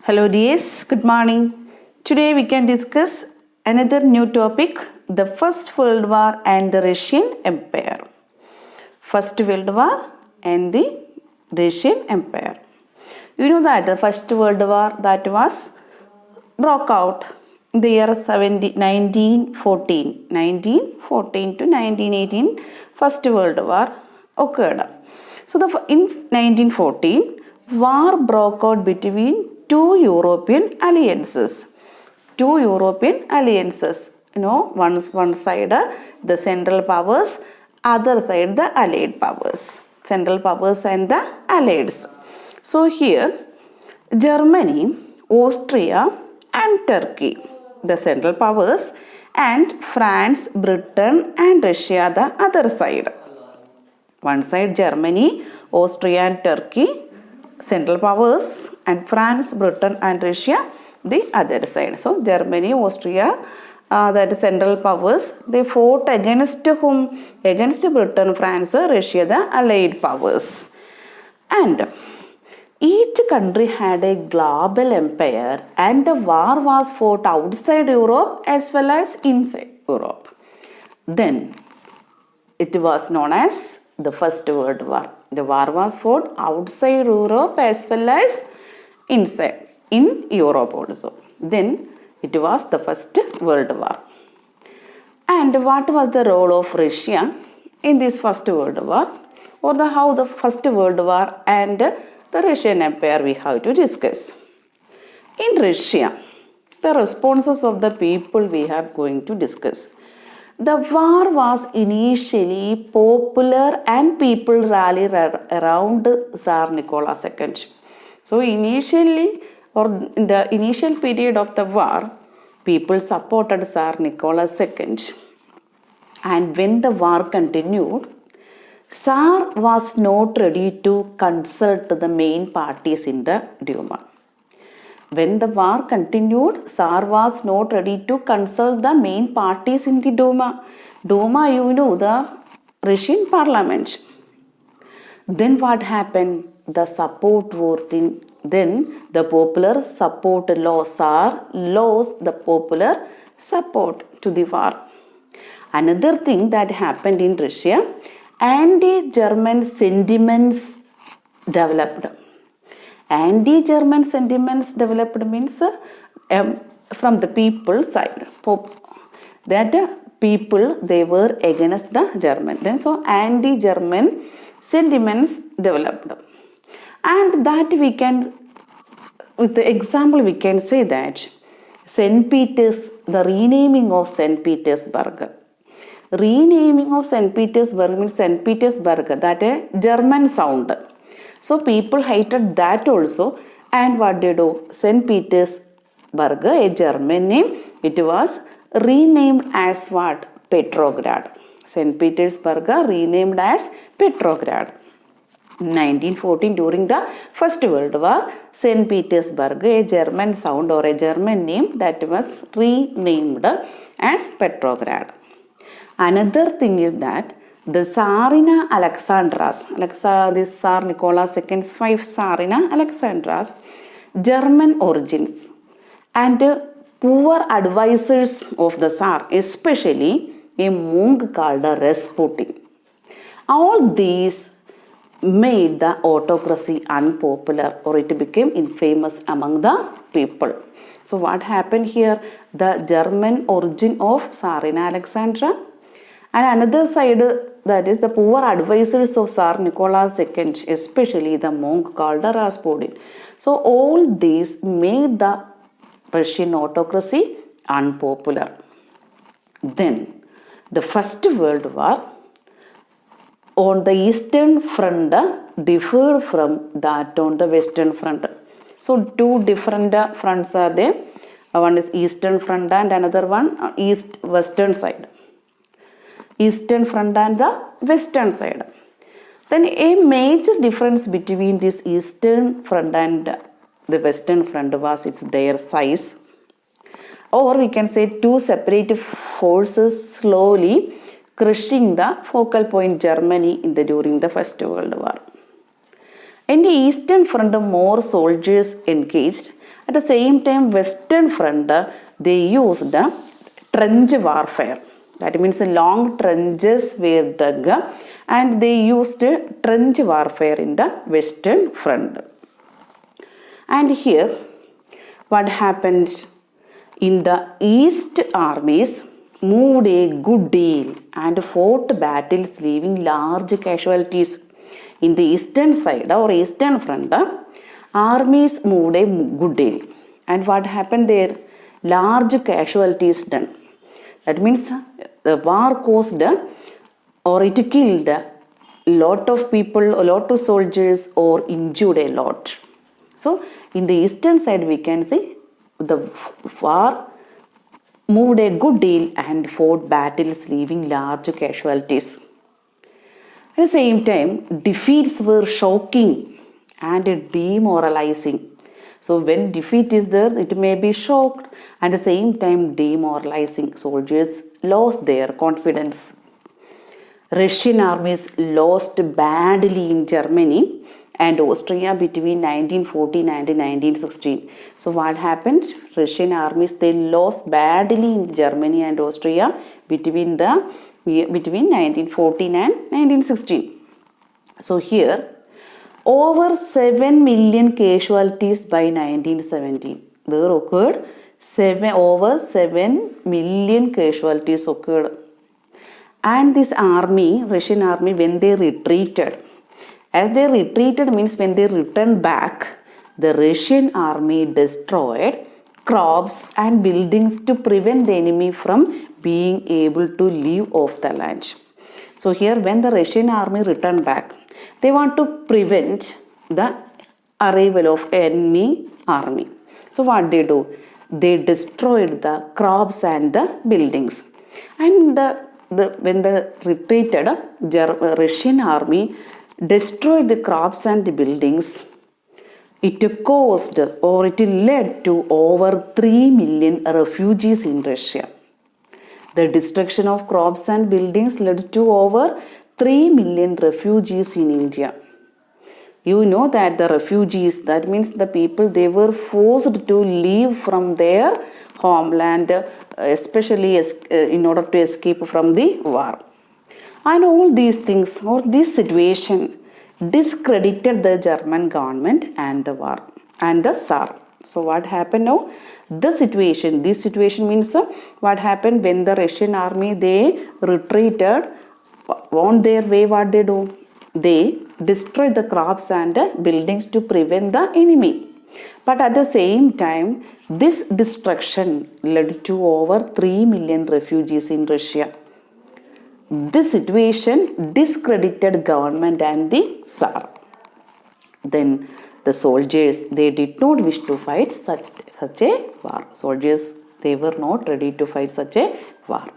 Hello dears, good morning. Today we can discuss another new topic, the First World War and the Russian Empire. First World War and the Russian Empire. You know that the First World War that was broke out in the year 1914. 1914 to 1918 First World War occurred. So in 1914, war broke out between two European alliances. Two European alliances. You know, one side the Central Powers, other side the Allied Powers. Central Powers and the Allieds. So here, Germany, Austria and Turkey, the Central Powers, and France, Britain and Russia, the other side. One side Germany, Austria and Turkey, Central Powers, and France, Britain and Russia, the other side. So Germany, Austria, that is Central Powers, they fought against whom? Against Britain, France, Russia, the Allied Powers. And each country had a global empire, and the war was fought outside Europe as well as inside Europe. Then it was known as the First World War. The war was fought outside Europe as well as inside in Europe also. Then it was the First World War. And what was the role of Russia in this First World War, or how the First World War and the Russian Empire we have to discuss. In Russia, the responses of the people we are going to discuss. The war was initially popular and people rallied around Tsar Nicholas II. So initially, or in the initial period of the war, people supported Tsar Nicholas II. And when the war continued, Tsar was not ready to consult the main parties in the Duma. When the war continued, Tsar was not ready to consult the main parties in the Duma. Duma, you know, the Russian parliament. Then what happened? The support vote then the popular support lost. Tsar lost the popular support to the war. Another thing that happened in Russia, anti-German sentiments developed. Anti-German sentiments developed means from the people side. That people, they were against the German. Then so anti-German sentiments developed. And that we can, with the example we can say that St. Peter's, the renaming of St. Petersburg. Renaming of St. Petersburg means St. Petersburg, that a German sound. So people hated that also, and what they do? St. Petersburg, a German name, it was renamed as what? Petrograd. St. Petersburg renamed as Petrograd. 1914, during the First World War, St. Petersburg, a German sound or a German name, that was renamed as Petrograd. Another thing is that the Tsarina Alexandras, this Tsar Nicholas II's wife Tsarina Alexandras, German origins, and poor advisors of the Tsar, especially a monk called Rasputin. All these made the autocracy unpopular, or it became infamous among the people. So what happened here? The German origin of Tsarina Alexandra, and another side, that is the poor advisors of Tsar Nicholas II, especially the monk called Rasputin. So all these made the Russian autocracy unpopular. Then the First World War on the Eastern Front differed from that on the Western Front. So two different fronts are there. One is Eastern Front and another one East-Western side. Eastern Front and the Western side. Then a major difference between this Eastern Front and the Western Front was their size. Or we can say two separate forces slowly crushing the focal point Germany during the First World War. In the Eastern Front, more soldiers engaged At the same time, Western Front, they used trench warfare. That means long trenches were dug and they used trench warfare in the Western Front. And here, what happened? In the East, armies moved a good deal and fought battles, leaving large casualties. In the eastern side or Eastern Front, armies moved a good deal. And what happened there? Large casualties done. That means the war caused or it killed a lot of people, a lot of soldiers, or injured a lot. So, in the eastern side, we can see the war moved a good deal and fought battles, leaving large casualties. At the same time, defeats were shocking and demoralizing. So, when defeat is there, it may be shocked and at the same time demoralizing. Soldiers lost their confidence. Russian armies lost badly in Germany and Austria between 1914 and 1916. So what happened? Russian armies, they lost badly in Germany and Austria between 1914 and 1916. So here, over 7 million casualties by 1917. There occurred over 7 million casualties occurred. And this army, Russian army, when they retreated, as they retreated means when they returned back, the Russian army destroyed crops and buildings to prevent the enemy from being able to leave off the land. So here when the Russian army returned back, they want to prevent the arrival of enemy army. So what they do? They destroyed the crops and the buildings. And when the retreated Russian army destroyed the crops and the buildings, it caused or it led to over 3 million refugees in Russia. The destruction of crops and buildings led to over 3 million refugees in India. You know that the refugees, that means the people, they were forced to leave from their homeland, especially in order to escape from the war. And all these things or this situation discredited the German government and the war and the Tsar. So what happened now? This situation means what happened when the Russian army, they retreated on their way. What they do? They destroyed the crops and buildings to prevent the enemy. But at the same time, this destruction led to over 3 million refugees in Russia. This situation discredited government and the Tsar. Then the soldiers, they did not wish to fight such a war. Soldiers, they were not ready to fight such a war.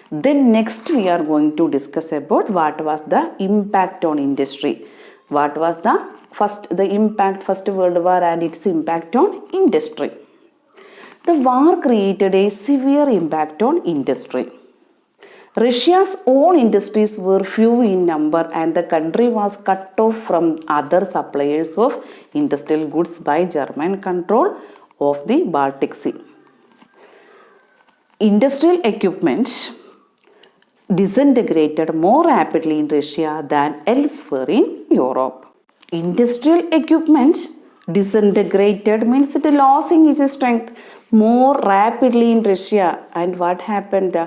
Then next we are going to discuss about what was the impact on industry. What was the First World War and its impact on industry. The war created a severe impact on industry. Russia's own industries were few in number and the country was cut off from other suppliers of industrial goods by German control of the Baltic Sea. Industrial equipment disintegrated more rapidly in Russia than elsewhere in Europe. Industrial equipment disintegrated means it losing its strength more rapidly in Russia. And what happened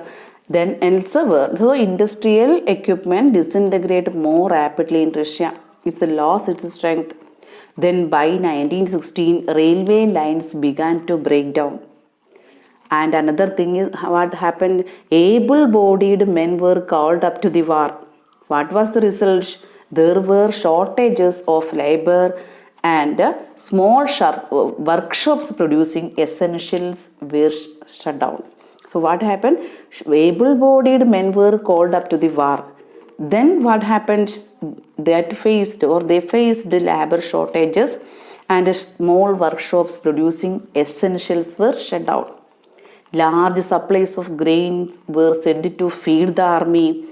then elsewhere? So industrial equipment disintegrated more rapidly in Russia. It's lost its strength. Then by 1916, railway lines began to break down. And another thing is what happened? Able-bodied men were called up to the war. What was the result? There were shortages of labor and small workshops producing essentials were shut down. So what happened? Able-bodied men were called up to the war. Then what happened? They faced labor shortages and small workshops producing essentials were shut down. Large supplies of grains were sent to feed the army.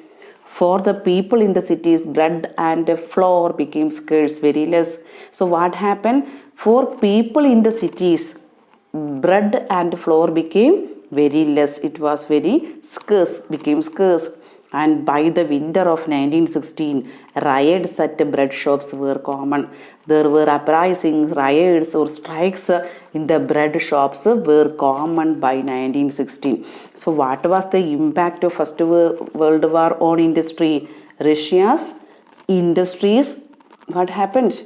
For the people in the cities, bread and flour became scarce, very less. So what happened? For people in the cities, bread and flour became very less. It was very scarce, became scarce. And by the winter of 1916, riots at bread shops were common. There were uprisings, riots or strikes in the bread shops were common by 1916. So what was the impact of First World War on industry? Russia's industries, what happened?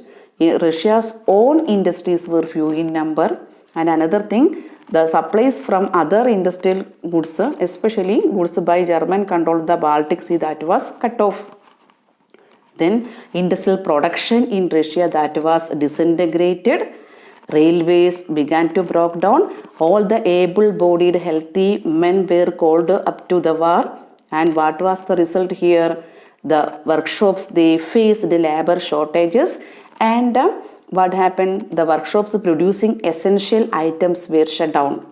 Russia's own industries were few in number, and another thing, the supplies from other industrial goods, especially goods by German controlled the Baltic Sea, that was cut off. Then industrial production in Russia, that was disintegrated. Railways began to break down. All the able-bodied healthy men were called up to the war. And what was the result here? The workshops, they faced labor shortages, and what happened? The workshops producing essential items were shut down.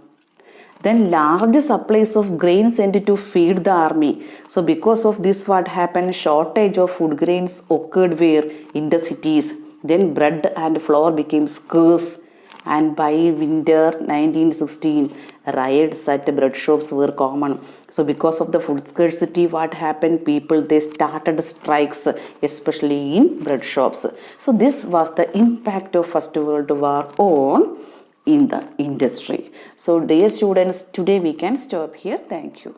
Then large supplies of grain sent to feed the army. So because of this, what happened? Shortage of food grains occurred where? In the cities. Then bread and flour became scarce, and by winter 1916, riots at bread shops were common. So because of the food scarcity, what happened? People, they started strikes, especially in bread shops. So this was the impact of First World War on in the industry. So dear students, today we can stop here. Thank you.